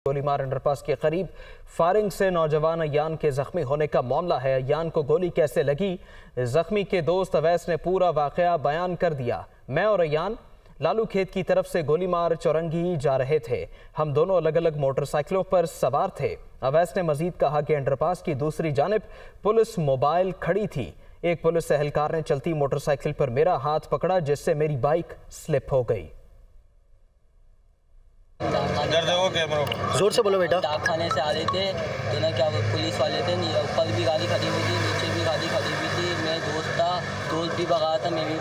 गोलीमार underpass के करीब firing से नौजवान अयान के जख्मी होने का मामला है। अयान को गोली कैसे लगी, जख्मी के दोस्त अवैस ने पूरा वाकया बयान कर दिया। मैं और अयान लालू खेत की तरफ से गोलीमार चौरंगी जा रहे थे। हम दोनों अलग अलग मोटरसाइकिलों पर सवार थे। अवैस ने मजीद कहा कि अंडरपास की दूसरी जानिब पुलिस मोबाइल खड़ी थी। एक पुलिस एहलकार ने चलती मोटरसाइकिल पर मेरा हाथ पकड़ा, जिससे मेरी बाइक स्लिप हो गई। जोर से बोलो बेटा। डाक खाने से आ रहे थे तो ना क्या पुलिस वाले थे, ऊपर भी गाड़ी खड़ी हुई थी, नीचे भी गाड़ी खड़ी हुई थी। मेरा दोस्त था, दोस्त भी भगा था, मैं भी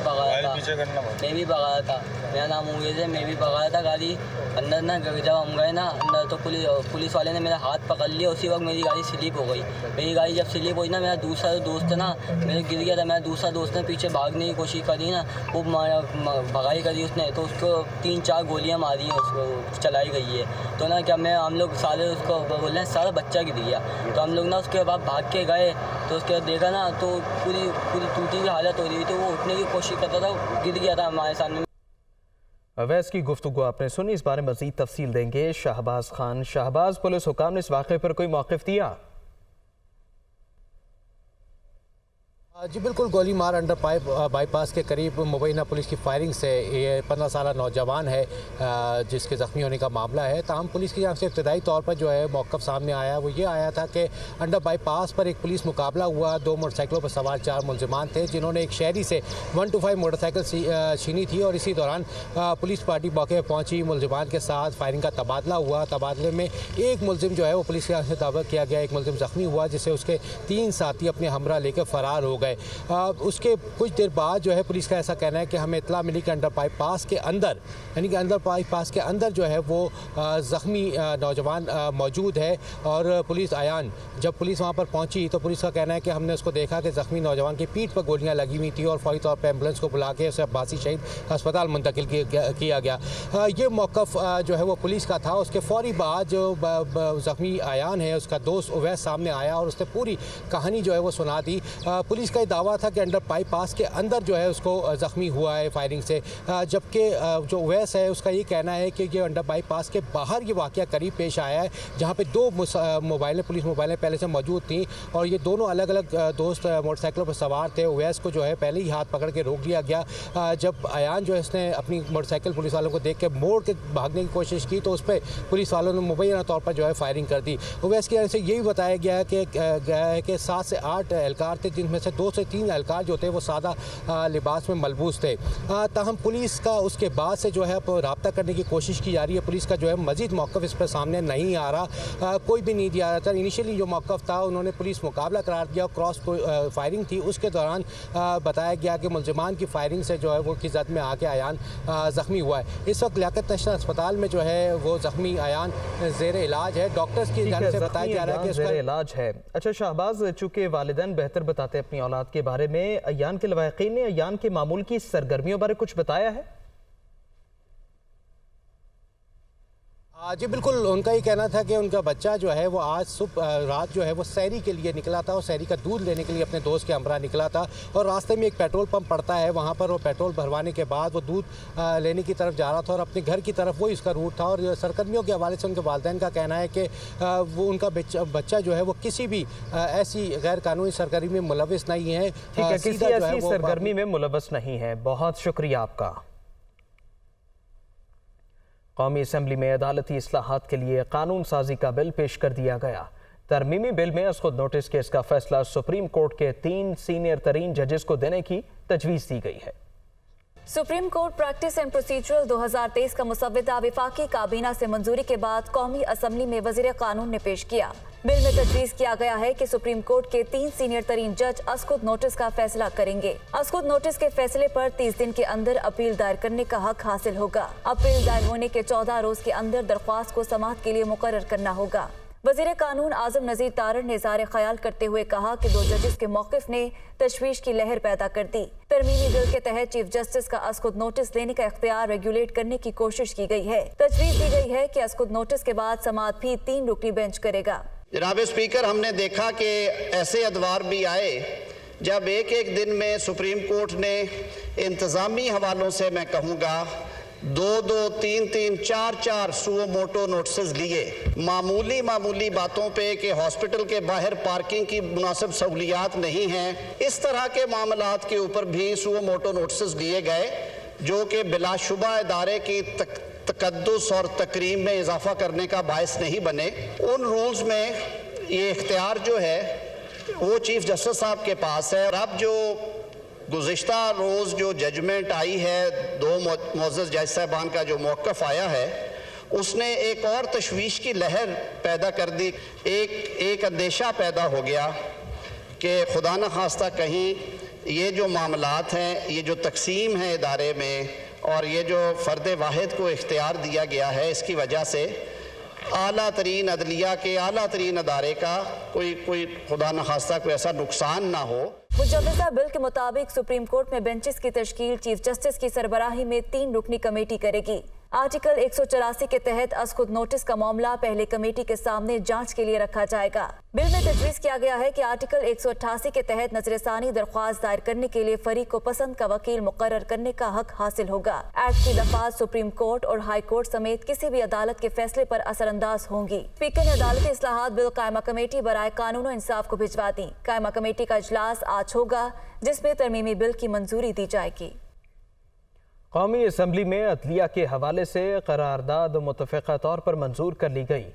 भगा था, मेरा नाम मुंगेज है, मैं भी भगा था गाड़ी अंदर ना। जब हम गए ना अंदर तो पुलिस वाले ने मेरा हाथ पकड़ लिया। उसी वक्त मेरी गाड़ी स्लिप हो गई। मेरी गाड़ी जब स्लिप हुई ना, मेरा दूसरा दोस्त ना मेरे गिर गया था। मेरा दूसरा दोस्त ने पीछे भागने की कोशिश करी ना, वो भगाई करी उसने, तो उसको 3-4 गोलियां मारी हैं, उसको चलाई गई है। तो ना क्या हम लोग सारे उसको बोल रहे हैं, सारा बच्चा गिर गया। तो हम लोग ना उसके बाद भाग के गए तो उसके बाद देखा ना तो पूरी टूटी हुई हालत हो रही थी। वो उठने की कोशिश करता था, गिर गया था हमारे सामने। अवैस की गुफ्तगू आपने सुनी। इस बारे में मजीद तफसील देंगे शाहबाज खान। शाहबाज, पुलिस हुकाम ने इस वाक़े पर कोई मौक़िफ़ दिया? जी बिल्कुल, गोलीमार अंडर बाईपास के करीब मुबैना पुलिस की फायरिंग से ये 15 साला नौजवान है जिसके ज़ख्मी होने का मामला है। ताहम पुलिस की जानिब से इब्तदाई तौर पर जो है मौक़िफ़ सामने आया वो ये आया था कि अंडर बाईपास पर एक पुलिस मुकाबला हुआ। 2 मोटरसाइकिलों पर सवार 4 मुलजिमान थे जिन्होंने एक शहरी से 125 मोटरसाइकिल छीनी थी और इसी दौरान पुलिस पार्टी मौके पर पहुँची। मुलजिमान के साथ फायरिंग का तबादला हुआ। तबादले में एक मुलजिम जो है वो पुलिस की जानिब से दावा किया गया, एक मुलजिम ज़ख्मी हुआ, जिससे उसके 3 साथी अपने हमरा लेकर फ़रार हो गए। उसके कुछ देर बाद जो है पुलिस का ऐसा कहना है कि हमें इत्तला मिली कि अंडर बाईपास के अंदर, यानी कि अंडर बाईपास के अंदर जो है वो ज़ख्मी नौजवान मौजूद है। और पुलिस अयान जब पुलिस वहाँ पर पहुँची तो पुलिस का कहना है कि हमने उसको देखा कि ज़ख्मी नौजवान की पीठ पर गोलियाँ लगी हुई थी और फौरी तौर पर एम्बुलेंस को बुला के उसे अब्बासी शहीद अस्पताल मुंतकिल किया गया। ये मौक़िफ़ जो है वो पुलिस का था। उसके फौरी बाद जो ज़ख्मी अयान है उसका दोस्त अवैस सामने आया और उसने पूरी कहानी जो है वो सुना दी। पुलिस का दावा था कि अंडर बाईपास के अंदर जो है उसको ज़ख्मी हुआ है फायरिंग से, जबकि जो अवैस है उसका ये कहना है कि ये अंडर बाईपास के बाहर ये वाक़या करीब पेश आया है जहाँ पे 2 मोबाइलें, पुलिस मोबाइलें पहले से मौजूद थीं और ये दोनों अलग अलग दोस्त मोटरसाइकिलों पर सवार थे। अवैस को जो है पहले ही हाथ पकड़ के रोक लिया गया। जब अयान जो है इसने अपनी मोटरसाइकिल पुलिस वालों को देख के मोड़ के भागने की कोशिश की तो उस पर पुलिस वालों ने मुबैना तौर पर जो है फायरिंग कर दी। अवैस की तरफ से यही बताया गया है कि 7 से 8 एहलकार थे, जिनमें से 2 से 3 एहलकार जो थे वो सादा लिबास में मलबूस थे। ताहम पुलिस का उसके बाद से जो है रब्ता करने की कोशिश की जा रही है। पुलिस का जो है मजीद मौक़िफ़ इस पर सामने नहीं आ रहा, कोई भी नहीं दिया रहा था। इनिशियली जो मौक़िफ़ था उन्होंने पुलिस मुकाबला करार दिया, क्रॉस फायरिंग थी। उसके दौरान बताया गया कि मुलजिमान की फायरिंग से जो है वो की जद में आके अयान ज़ख्मी हुआ है। इस वक्त लियाकत नेशनल अस्पताल में जो है वो ज़ख्मी अयान ज़ेर इलाज है। डॉक्टर्स की जानिब से बताया जा रहा है कि उसका इलाज है। अच्छा शाहबाज, चूँकि वालिदैन बेहतर बताते हैं अपनी औलाद के बारे में, अयान के लवाहिकीन ने अयान के मामूल की सरगर्मियों बारे कुछ बताया है? जी बिल्कुल, उनका ये कहना था कि उनका बच्चा जो है वो आज रात जो है वो सहरी के लिए निकला था और सहरी का दूध लेने के लिए अपने दोस्त के हमरा निकला था और रास्ते में एक पेट्रोल पंप पड़ता है, वहाँ पर वो पेट्रोल भरवाने के बाद वो दूध लेने की तरफ जा रहा था और अपने घर की तरफ वो इसका रूट था। और सरगर्मियों के हवाले से उनके वालिदैन का कहना है कि वो उनका बच्चा जो है वो किसी भी ऐसी गैर कानूनी सरगर्मी में मुलविस नहीं है, किसी ऐसी सरगर्मी में मुलविस नहीं है। बहुत शुक्रिया आपका। कौमी असम्बली में अदालती इस्लाहात के लिए कानून साजी का बिल पेश कर दिया गया। तरमीमी बिल में अज़ खुद नोटिस केस का फैसला सुप्रीम कोर्ट के 3 सीनियर तरीन जजेस को देने की तजवीज़ दी गई है। Supreme court practice and procedural 2023 का मुसव्वदा विफाकी काबीना से मंजूरी के बाद कौमी असम्बली में वज़ीर कानून ने पेश किया। बिल में तजवीज़ किया गया है कि सुप्रीम कोर्ट के 3 सीनियर तरीन जज अज़ खुद नोटिस का फैसला करेंगे। अज़ खुद नोटिस के फैसले पर 30 दिन के अंदर अपील दायर करने का हक हासिल होगा। अपील दायर होने के 14 रोज के अंदर दरख्वास्त को समाअत के लिए मुकर्रर करना होगा। वज़ीर कानून आज़म नज़ीर तारड़ ने इज़हार ख्याल करते हुए कहा कि 2 जजेस के मौक़िफ़ ने तशवीश की लहर पैदा कर दी। तरमीमी बिल के तहत चीफ जस्टिस का अज़ खुद नोटिस लेने का इख्तियार रेगुलेट करने की कोशिश की गई है। तजवीज़ दी गई है कि अज़ खुद नोटिस के बाद समाअत भी 3 रुकनी बेंच करेगा। जनाब स्पीकर, हमने देखा कि ऐसे अदवार भी आए जब एक दिन में सुप्रीम कोर्ट ने इंतज़ामी हवालों से मैं कहूँगा दो, तीन, चार सुओ मोटो नोटिस लिए। मामूली बातों पे कि हॉस्पिटल के बाहर पार्किंग की मुनासिब सहूलियात नहीं हैं, इस तरह के मामलात के ऊपर भी सुओ मोटो नोटिस लिए गए, जो कि बिलाशुबा इदारे की तकद्दुस और तकरीम में इजाफा करने का बायस नहीं बने। उन रूल्स में ये इख्तियार जो है वो चीफ जस्टिस साहब के पास है। और अब जो गुज़िश्ता रोज़ जो जजमेंट आई है, 2 मुअज़्ज़ज़ जज साहबान का जो मौक़िफ़ आया है, उसने एक और तशवीश की लहर पैदा कर दी। एक अंदेशा पैदा हो गया कि खुदा न खास्ता कहीं ये जो मामलात हैं, ये जो तकसीम है इदारे में और ये जो फ़र्द वाहिद को इख्तियार दिया गया है, इसकी वजह से आला तरीन अदलिया के आला तरीन अदारे का कोई खुदा न खास्ता कोई ऐसा नुकसान ना हो। मुजव्वज़ा बिल के मुताबिक सुप्रीम कोर्ट में बेंचेस की तश्कील चीफ जस्टिस की सरबराही में 3 रुकनी कमेटी करेगी। आर्टिकल 184 के तहत अज़खुद नोटिस का मामला पहले कमेटी के सामने जांच के लिए रखा जाएगा। बिल में तजवीज़ किया गया है कि आर्टिकल 188 के तहत नजरसानी दरख्वास्त दायर करने के लिए फरीक को पसंद का वकील मुकर्रर करने का हक हासिल होगा। एक्ट की लफाज सुप्रीम कोर्ट और हाई कोर्ट समेत किसी भी अदालत के फैसले पर असरअंदाज होंगी। स्पीकर ने अदालती इस्लाहात बिल कायमा कमेटी बराए कानून और इंसाफ को भिजवा दी। कायमा कमेटी का इजलास आज होगा, जिसमें तरमीमी बिल की मंजूरी दी जाएगी। कौमी असम्बली में अदलिया के हवाले से करारदाद मुतफ़क़ा तौर पर मंजूर कर ली गई,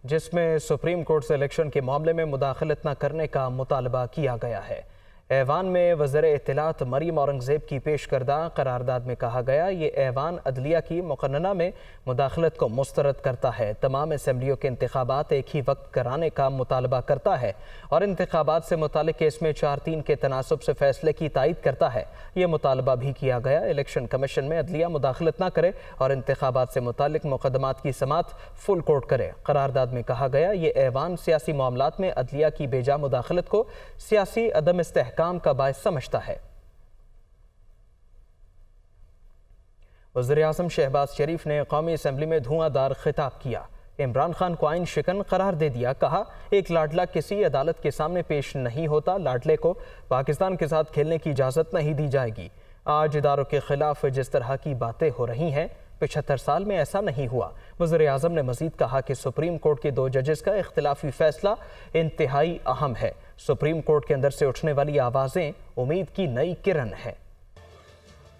जिसमें सुप्रीम कोर्ट से इलेक्शन के मामले में मुदाखलत न करने का मुतालबा किया गया है। ऐवान में वज़ीर इत्तलात मरीम औरंगज़ेब की पेश करदा करारदाद में कहा गया, ये ऐवान अदलिया की मुक़न्नना में मुदाखलत को मुस्तरद करता है, तमाम असम्बलियों के इंतखाबात एक ही वक्त कराने का मुतालबा करता है और इंतखाबात से मुतालिक केस में 4-3 के तनासुब से फैसले की तायद करता है। ये मुतालबा भी किया गया इलेक्शन कमीशन में अदलिया मुदाखलत न करे और इंतखाबात से मुतालिक मुकदमात की समात फुल कोर्ट करे। करारदाद में कहा गया, ये ऐवान सियासी मामलात में अदलिया की बेजा मुदाखलत को सियासी अदम इस्तेहकाम का बायस समझता है। वज़ीर-ए-आज़म शहबाज शरीफ ने कौमी असम्बली में धुआंधार खिताब किया। इमरान खान को आइन शिकन करार दे दिया। कहा, एक लाडला किसी अदालत के सामने पेश नहीं होता, लाडले को पाकिस्तान के साथ खेलने की इजाज़त नहीं दी जाएगी। आज इदारों के खिलाफ जिस तरह की बातें हो रही हैं, 75 साल में ऐसा नहीं हुआ। वज़ीर-ए-आज़म ने मज़ीद कहा कि सुप्रीम कोर्ट के 2 जजेस का इख्तिलाफी फैसला इंतहाई अहम है। सुप्रीम कोर्ट के अंदर से उठने वाली आवाज़ें उम्मीद की नई किरण है।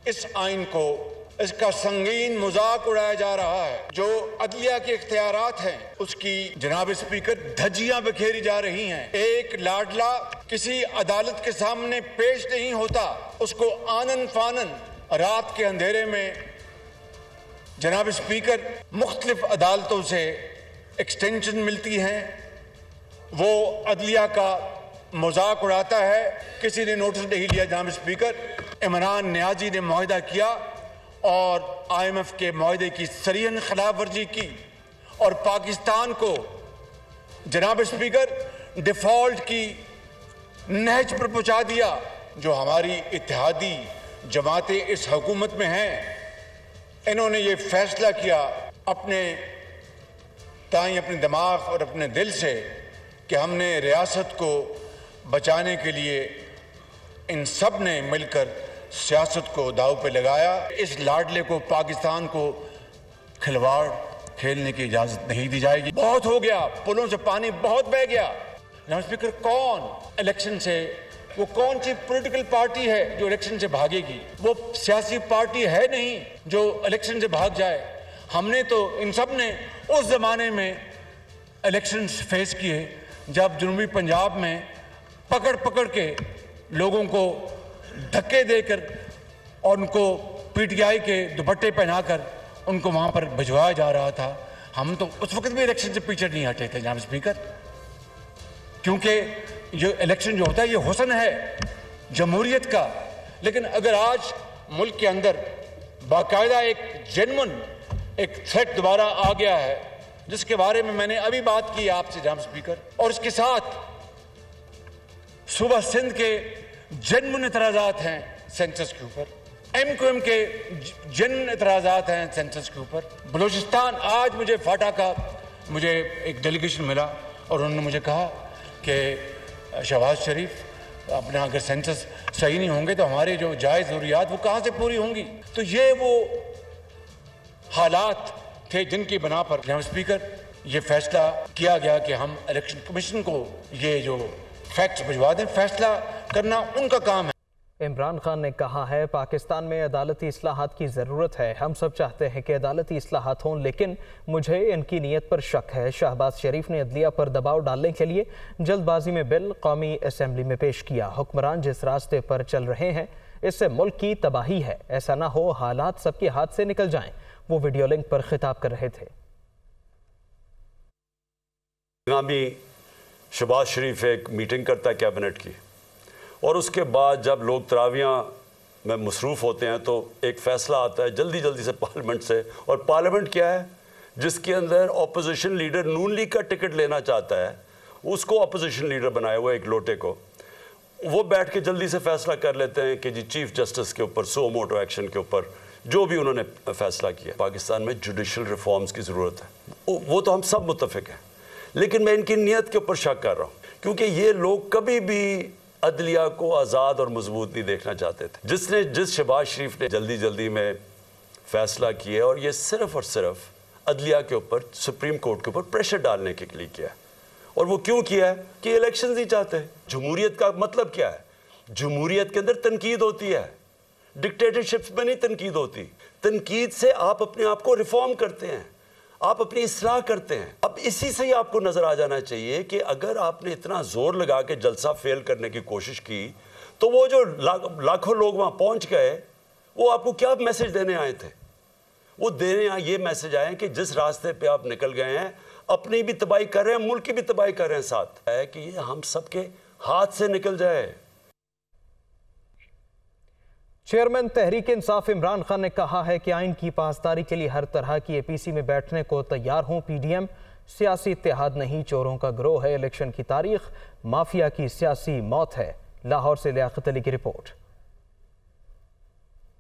इस आइन को इसका संगीन मजाक उड़ाया जा रहा है। जो अदलिया के इख्तियारात हैं उसकी जनाब स्पीकर धज्जियां बिखेरी जा रही हैं। एक लाडला किसी अदालत के सामने पेश नहीं होता, उसको आनन फानन रात के अंधेरे में जनाब स्पीकर मुख्तलिफ अदालतों से एक्सटेंशन मिलती हैं, वो अदलिया का मजाक उड़ाता है। किसी ने नोटिस नहीं लिया। जनाब स्पीकर, इमरान नियाजी ने मुआहदा किया और IMF के मुआहदे की सरीहन खिलाफ वर्जी की और पाकिस्तान को जनाब स्पीकर डिफॉल्ट की नहज पर पहुंचा दिया। जो हमारी इत्तेहादी जमातें इस हुकूमत में हैं, इन्होंने ये फैसला किया अपने ताई, अपने दिमाग और अपने दिल से कि हमने रियासत को बचाने के लिए इन सब ने मिलकर सियासत को दाव पे लगाया। इस लाडले को, पाकिस्तान को खिलवाड़ खेलने की इजाजत नहीं दी जाएगी। बहुत हो गया, पुलों से पानी बहुत बह गया। जनाब स्पीकर, कौन इलेक्शन से, वो कौन सी पॉलिटिकल पार्टी है जो इलेक्शन से भागेगी? वो सियासी पार्टी है नहीं जो इलेक्शन से भाग जाए। हमने तो इन सब ने उस जमाने में इलेक्शन फेस किए जब जनूबी पंजाब में पकड़ पकड़ के लोगों को धक्के देकर और उनको PTI के दुपट्टे पहनाकर उनको वहां पर भिजवाया जा रहा था। हम तो उस वक्त भी इलेक्शन से पीछे नहीं हटे थे जनाब स्पीकर, क्योंकि ये इलेक्शन जो होता है ये हुस्न है जमहूरियत का। लेकिन अगर आज मुल्क के अंदर बाकायदा एक जेन्युइन एक थ्रेट दोबारा आ गया है, जिसके बारे में मैंने अभी बात की आपसे जनाब स्पीकर, और इसके साथ सूबा सिंध के जेन्युइन एतराज़ात हैं सेंसस के ऊपर, MQM के जेन्युइन एतराज़ात हैं सेंसस के ऊपर। बलूचिस्तान, आज मुझे फाटा का मुझे एक डेलीगेशन मिला और उन्होंने मुझे कहा कि शहबाज शरीफ, अपना अगर सेंसस सही नहीं होंगे तो हमारे जो जायज़ ज़रूरियात वो कहाँ से पूरी होंगी? तो ये वो हालात थे जिनकी बना पर जनाब स्पीकर ये फैसला किया गया कि हम इलेक्शन कमीशन को ये जो फैक्ट्स भिजवा दें। फैसला करना उनका काम है। इमरान खान ने कहा है पाकिस्तान में अदालती इस्लाहात की ज़रूरत है। हम सब चाहते हैं कि अदालती इस्लाहात हों, लेकिन मुझे इनकी नीयत पर शक है। शहबाज शरीफ ने अदलिया पर दबाव डालने के लिए जल्दबाजी में बिल कौमी असम्बली में पेश किया। हुक्मरान जिस रास्ते पर चल रहे हैं इससे मुल्क की तबाही है। ऐसा ना हो हालात सबके हाथ से निकल जाएं। वो वीडियो लिंक पर खिताब कर रहे थे। शहबाज शरीफ एक मीटिंग करता है कैबिनेट की, और उसके बाद जब लोग तरावियाँ में मसरूफ़ होते हैं तो एक फ़ैसला आता है जल्दी जल्दी से पार्लियामेंट से। और पार्लियामेंट क्या है, जिसके अंदर अपोजिशन लीडर नून लीग का टिकट लेना चाहता है, उसको अपोजिशन लीडर बनाया हुआ एक लोटे को, वो बैठ के जल्दी से फ़ैसला कर लेते हैं कि जी चीफ जस्टिस के ऊपर सो मोटो एक्शन के ऊपर जो भी उन्होंने फ़ैसला किया। पाकिस्तान में जुडिशल रिफॉर्म्स की ज़रूरत है, वो तो हम सब मुत्तफ़िक हैं, लेकिन मैं इनकी नीयत के ऊपर शक कर रहा हूँ, क्योंकि ये लोग कभी भी अदलिया को आज़ाद और मजबूत नहीं देखना चाहते थे। जिस शहबाज शरीफ ने जल्दी जल्दी में फ़ैसला किया, और ये सिर्फ़ और सिर्फ अदलिया के ऊपर, सुप्रीम कोर्ट के ऊपर प्रेशर डालने के लिए किया। और वो क्यों किया है कि इलेक्शंस नहीं चाहते। जमहूरियत का मतलब क्या है? जमहूरियत के अंदर तनकीद होती है, डिक्टेटरशिप्स में नहीं तनकीद होती। तनकीद से आप अपने आप को रिफॉर्म करते हैं, आप अपनी इस्लाह करते हैं। अब इसी से ही आपको नजर आ जाना चाहिए कि अगर आपने इतना जोर लगा के जलसा फेल करने की कोशिश की, तो वो जो लाखों लोग वहां पहुंच गए, वो आपको क्या मैसेज देने आए थे? वो देने ये मैसेज आए कि जिस रास्ते पे आप निकल गए हैं, अपनी भी तबाही कर रहे हैं, मुल्क की भी तबाही कर रहे हैं, साथ है कि ये हम सबके हाथ से निकल जाए। चेयरमैन तहरीक इंसाफ इमरान खान ने कहा है कि आइन की पासदारी के लिए हर तरह की एपीसी में बैठने को तैयार हूं। पीडीएम सियासी इत्तेहाद नहीं, चोरों का गिरोह है। इलेक्शन की तारीख माफिया की सियासी मौत है। लाहौर से लियाकत अली की रिपोर्ट।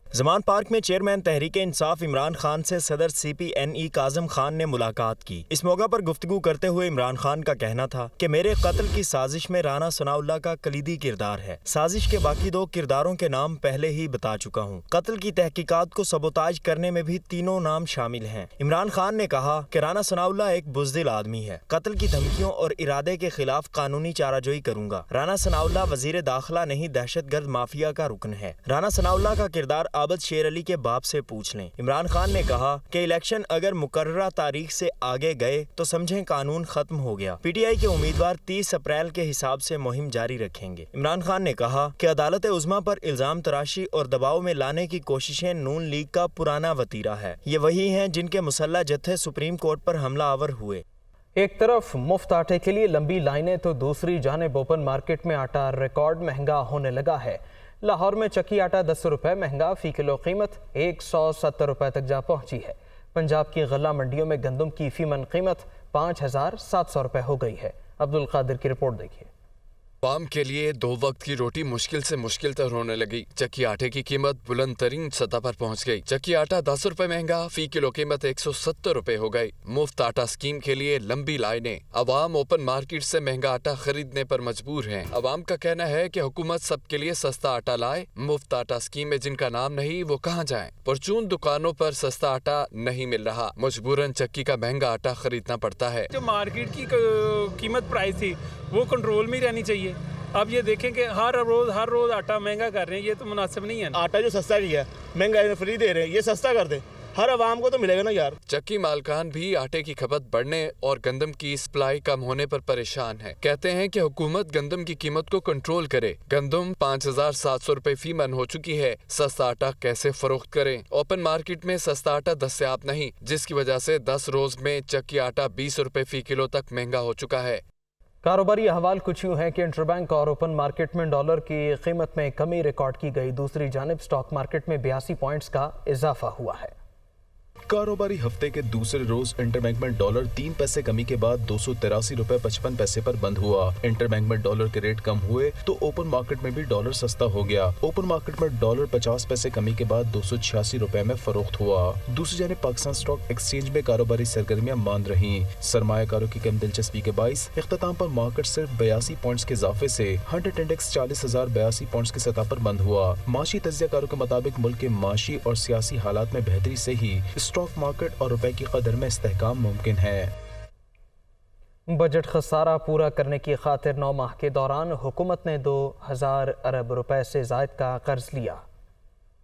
ज़मान पार्क में चेयरमैन तहरीक इंसाफ इमरान खान से सदर CPNE काज़म खान ने मुलाकात की। इस मौका पर गुफ्तगू करते हुए इमरान खान का कहना था कि मेरे कत्ल की साजिश में राना सनाउल्लाह का कलीदी किरदार है। साजिश के बाकी 2 किरदारों के नाम पहले ही बता चुका हूँ। कत्ल की तहकीकात को सबोताज करने में भी तीनों नाम शामिल हैं। इमरान खान ने कहा कि राना सनाउल्लाह एक बुज़दिल आदमी है। कत्ल की धमकियों और इरादे के खिलाफ कानूनी चाराजोई करूंगा। राना सनाउल्लाह वजीर दाखिला नहीं, दहशतगर्द माफिया का रुकन है। राना सनाउल्लाह का किरदार आबद शेर अली के बाप से पूछ लें। इमरान खान ने कहा कि इलेक्शन अगर मुकर्ररा तारीख से आगे गए तो समझें कानून खत्म हो गया। PTI के उम्मीदवार 30 अप्रैल के हिसाब से मुहिम जारी रखेंगे। इमरान खान ने कहा कि अदालत उज़्मा पर इल्जाम तराशी और दबाव में लाने की कोशिशें नून लीग का पुराना वतीरा है। ये वही हैं जिनके मुसल्लह जत्थे सुप्रीम कोर्ट पर हमला आवर हुए। एक तरफ मुफ्त आटे के लिए लंबी लाइनें तो दूसरी जानिब ओपन मार्केट में आटा रिकॉर्ड महंगा होने लगा है। लाहौर में चक्की आटा 10 रुपए महंगा, फी किलो कीमत 170 रुपए तक जा पहुंची है। पंजाब की गल्ला मंडियों में गंदम की फी मन कीमत 5700 रुपए हो गई है। अब्दुल कादिर की रिपोर्ट देखिए। आवाम के लिए 2 वक्त की रोटी मुश्किल से मुश्किल तर होने लगी। चक्की आटे की कीमत बुलंद तरीन सतह पर पहुंच गई। चक्की आटा 10 रुपए महंगा, फी किलो कीमत 170 रुपए हो गई। मुफ्त आटा स्कीम के लिए लंबी लाइनें। अवाम ओपन मार्केट से महंगा आटा खरीदने पर मजबूर हैं। अवाम का कहना है कि हुकूमत सबके लिए सस्ता आटा लाए। मुफ्त आटा स्कीम में जिनका नाम नहीं वो कहाँ जाएं? परचून दुकानों पर सस्ता आटा नहीं मिल रहा, मजबूरन चक्की का महंगा आटा खरीदना पड़ता है। जो मार्केट की कीमत प्राइस थी वो कंट्रोल में रहनी चाहिए। अब ये देखें कि हर रोज आटा महंगा कर रहे हैं, ये तो मुनासिब नहीं है। आटा जो सस्ता दिया महंगाई फ्री दे रहे हैं, ये सस्ता कर दे, हर आवाम को तो मिलेगा ना यार। चक्की मालकान भी आटे की खपत बढ़ने और गंदम की सप्लाई कम होने पर परेशान है। कहते हैं कि हुकूमत गंदम की कीमत को कंट्रोल करे। गंदम 5700 रुपए फी मन हो चुकी है। सस्ता आटा कैसे फरोख्त करें? ओपन मार्केट में सस्ता आटा दस्तयाब नहीं, जिसकी वजह से 10 रोज में चक्की आटा 20 रुपए फी किलो तक महंगा हो चुका है। कारोबारी अहवाल कुछ यूँ है कि इंटरबैंक और ओपन मार्केट में डॉलर की कीमत में कमी रिकॉर्ड की गई। दूसरी जानिब स्टॉक मार्केट में 82 पॉइंट्स का इजाफा हुआ है। कारोबारी हफ्ते के दूसरे रोज इंटरबैंक में डॉलर 3 पैसे कमी के बाद 283 रुपए 55 पैसे पर बंद हुआ। इंटरबैंक में डॉलर के रेट कम हुए तो ओपन मार्केट में भी डॉलर सस्ता हो गया। ओपन मार्केट में डॉलर 50 पैसे कमी के बाद 286 रुपए में फरोख्त हुआ। दूसरी जानिब पाकिस्तान स्टॉक एक्सचेंज में कारोबारी सरगर्मियां मांद रही। सरमायाकारों की कम दिलचस्पी के बाइस इख्तिताम पर मार्केट सिर्फ 82 पॉइंट्स के इजाफे से 100 इंडेक्स 40,082 पॉइंट्स की सतह पर बंद हुआ। माशी तज्जियाकारों के मुताबिक मुल्क के माशी और सियासी हालात में बेहतरी से ही स्टॉक मार्केट और रुपए की कदर में इस्तेहकाम मुमकिन है। बजट खसारा पूरा करने की खातिर 9 माह के दौरान हुकूमत ने 2000 अरब रुपए से ज़ायद का कर्ज लिया।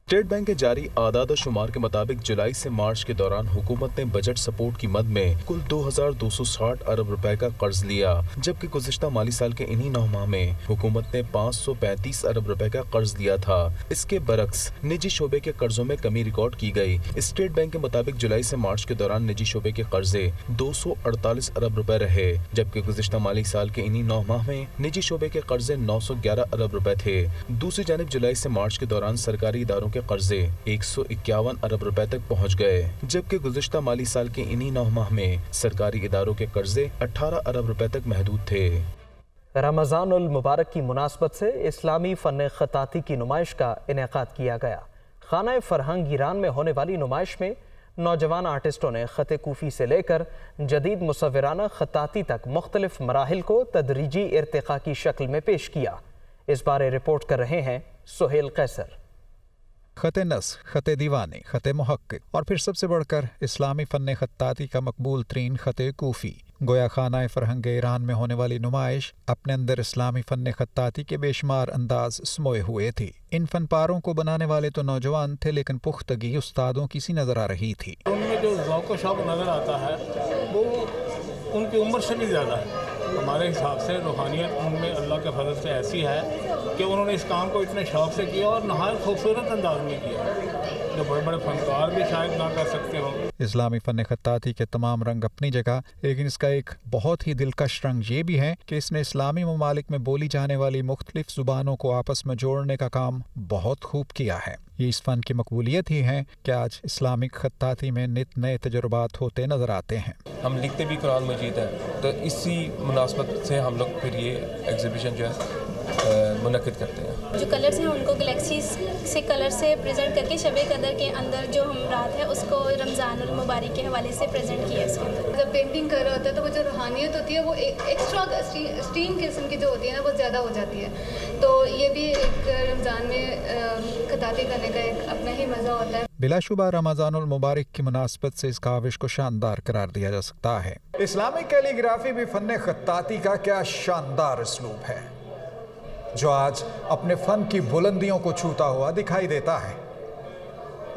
स्टेट बैंक के जारी आदाद और शुमार के मुताबिक जुलाई से मार्च के दौरान हुकूमत ने बजट सपोर्ट की मद में कुल 2260 अरब रुपए का कर्ज लिया, जबकि गुज़िश्ता माली साल के इन्हीं 9 माह में हुकूमत ने 535 अरब रुपए का कर्ज लिया था। इसके बरक्स निजी शोबे के कर्जों में कमी रिकॉर्ड की गई। स्टेट बैंक के मुताबिक जुलाई से मार्च के दौरान निजी शोबे के कर्जे 248 अरब रुपए रहे, जबकि गुज़िश्ता माली साल के इन्हीं 9 माह में निजी शोबे के कर्जे 911 अरब रुपए थे। दूसरी जानिब जुलाई से मार्च के दौरान सरकारी इदारों के कर्जे 151 अरब रुपए तक पहुंच गए, जबकि गुज़िश्ता माली साल के इन्हीं 9 माह में सरकारी इदारों के कर्जे 18 अरब रुपए तक महदूद थे। रमज़ानुल मुबारक की मुनासबत से इस्लामी फ़न ख़ताती की नुमाइश का इनेकाद किया गया। खाना फरहंग ईरान में होने वाली नुमाइश में नौजवान आर्टिस्टों ने ख़त कूफ़ी से लेकर जदीद मुसव्विराना ख़ताती तक मुख्तलिफ मराहिल को तदरीजी इर्तिक़ा की शक्ल में पेश किया। इस बारे रिपोर्ट कर रहे हैं सुहेल कैसर। ख़त नस्ख, ख़त दीवानी, ख़त मुहक्किक और फिर सबसे बढ़कर इस्लामी फ़न ख़त्ताती का मकबूल तरीन ख़त कूफ़ी। गोया खाना फरहंग ईरान में होने वाली नुमाइश अपने अंदर इस्लामी फ़न ख़त्ताती के बेशुमार अंदाज समोए हुए थी। इन फनपारों को बनाने वाले तो नौजवान थे, लेकिन पुख्तगी उस्तादों की सी नज़र आ रही थी। उनमें जो ज़ौक़ व शौक़ नज़र आता है वो उनकी उम्र से भी ज़्यादा है। हमारे हिसाब से रूहानियत उनमें अल्लाह के फजल से ऐसी है कि उन्होंने इस काम को इतने शौक़ से किया और नहायत खूबसूरत अंदाज में किया, जो बड़े बड़े फनकार भी शायद ना कर सकते हो। इस्लामी फ़न ख़त्ताती के तमाम रंग अपनी जगह, लेकिन इसका एक बहुत ही दिलकश रंग ये भी है कि इसने इस्लामी ममालिक में बोली जाने वाली मुख्तलिफ ज़ुबानों को आपस में जोड़ने का काम बहुत खूब किया है। ये इस फ़न की मकबूलियत ही है कि आज इस्लामिक ख़त्ताती में नित नए तजुर्बात होते नज़र आते हैं। हम लिखते भी कुरान मजीद है, तो इसी मुनासबत से हम लोग फिर ये एग्जीबिशन जो है मुनक़िद करते हैं। जो कलर्स हैं उनको गैलेक्सीज से कलर से प्रेजेंट करके शब कदर के अंदर जो हम रात है उसको रमज़ानुल मुबारक के हवाले से प्रेजेंट किया इसके अंदर। जब पेंटिंग कर रहा होता है तो वो जो रूहानियत होती है वो एक्स्ट्रा एक्सट्रीम किस्म की जो होती है ना, वो ज़्यादा हो जाती है। तो ये भी एक रमज़ान में ख़त्ताती करने का एक अपना ही मज़ा होता है। बिलाशुबा रमज़ानुल मुबारक की मुनासबत से इस काविश को शानदार करार दिया जा सकता है। इस्लामिक कैलीग्राफी भी फ़न ख़त्ताती का क्या शानदार इसलूब है, जो आज अपने फ़न की बुलंदियों को छूता हुआ दिखाई देता है।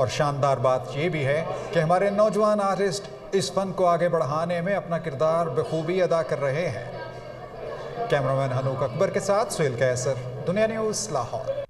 और शानदार बात यह भी है कि हमारे नौजवान आर्टिस्ट इस फ़न को आगे बढ़ाने में अपना किरदार बखूबी अदा कर रहे हैं। कैमरामैन हनूक अकबर के साथ सुहेल कैसर, दुनिया न्यूज़, लाहौर।